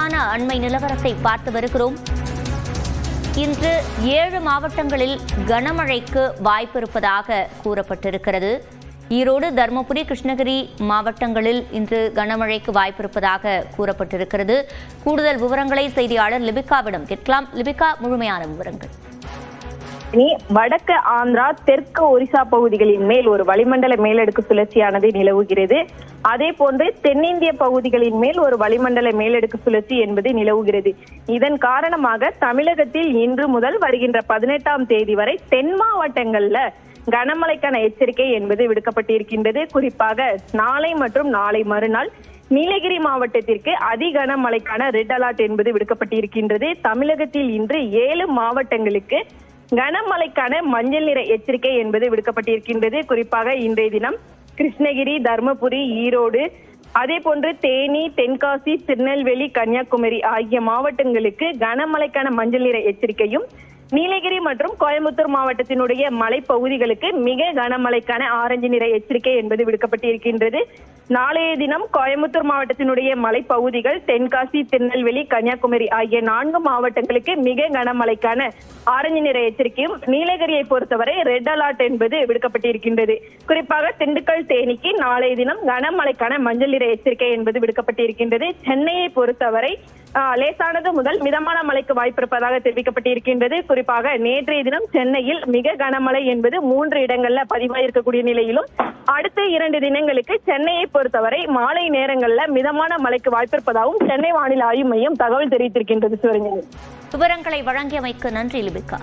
விரிவான அண்மை நிலவரத்தை பார்த்து வருகிறோம். இன்று 7 மாவட்டங்களில் கனமழைக்கு வாய்ப்பு இருப்பதாக கூறப்பட்டிருக்கிறது. ஈரோடு, தருமபுரி, கிருஷ்ணகிரி மாவட்டங்களில் இன்று கனமழைக்கு வாய்ப்பு இருப்பதாக கூறப்பட்டிருக்கிறது. கூடுதல் விவரங்களை செய்தியாளர் லிபிகாவிடம் கேட்கலாம். லிபிகா, முழுமையான விவரங்கள். வடக்கு ஆந்திரா, தெற்கு ஒரிசா பகுதிகளின் மேல் ஒரு வளிமண்டல மேலடுக்கு சுழற்சியானது நிலவுகிறது. அதே போன்று தென்னிந்திய பகுதிகளின் மேல் ஒரு வளிமண்டல மேலடுக்கு சுழற்சி என்பது நிலவுகிறது. இதன் காரணமாக தமிழகத்தில் இன்று முதல் வருகின்ற 18ஆம் தேதி வரை தென் மாவட்டங்கள்ல கனமழைக்கான எச்சரிக்கை என்பது விடுக்கப்பட்டிருக்கின்றது. குறிப்பாக நாளை மற்றும் நாளை மறுநாள் நீலகிரி மாவட்டத்திற்கு அதி கனமழைக்கான ரெட் அலர்ட் என்பது விடுக்கப்பட்டிருக்கின்றது. தமிழகத்தில் இன்று 7 மாவட்டங்களுக்கு கனமழைக்கான மஞ்சள் நிற எச்சரிக்கை என்பது விடுக்கப்பட்டிருக்கின்றது. குறிப்பாக இன்றைய தினம் கிருஷ்ணகிரி, தருமபுரி, ஈரோடு, அதே போன்று தேனி, தென்காசி, திருநெல்வேலி, கன்னியாகுமரி ஆகிய மாவட்டங்களுக்கு கனமழைக்கான மஞ்சள் நிற எச்சரிக்கையும், நீலகிரி மற்றும் கோயம்புத்தூர் மாவட்டத்தினுடைய மலைப்பகுதிகளுக்கு மிக கனமழைக்கான ஆரஞ்சு நிற எச்சரிக்கை என்பது விடுக்கப்பட்டிருக்கின்றது. நாளைய தினம் கோயம்புத்தூர் மாவட்டத்தினுடைய மலைப்பகுதிகள், தென்காசி, திருநெல்வேலி, கன்னியாகுமரி ஆகிய 4 மாவட்டங்களுக்கு மிக கனமழைக்கான ஆரஞ்சு நிற எச்சரிக்கையும், நீலகிரியை பொறுத்தவரை ரெட் அலர்ட் என்பது விடுக்கப்பட்டிருக்கின்றது. குறிப்பாக திண்டுக்கல், தேனிக்கு நாளைய தினம் கனமழைக்கான மஞ்சள் நிற எச்சரிக்கை என்பது விடுக்கப்பட்டிருக்கின்றது. சென்னையை பொறுத்தவரை லேசானது முதல் மிதமான மழைக்கு வாய்ப்பு இருப்பதாக தெரிவிக்கப்பட்டிருக்கின்றது. குறிப்பாக நேற்றைய தினம் சென்னையில் மிக கனமழை என்பது 3 இடங்கள்ல பதிவாயிருக்கக்கூடிய நிலையிலும், அடுத்த 2 தினங்களுக்கு சென்னையை பொறுத்தவரை மாலை நேரங்கள்ல மிதமான மழைக்கு வாய்ப்பிருப்பதாகவும் சென்னை வானிலை ஆய்வு மையம் தகவல் தெரிவித்திருக்கின்றது. விவரங்களை வழங்கியமைக்கு நன்றி லிபிகா.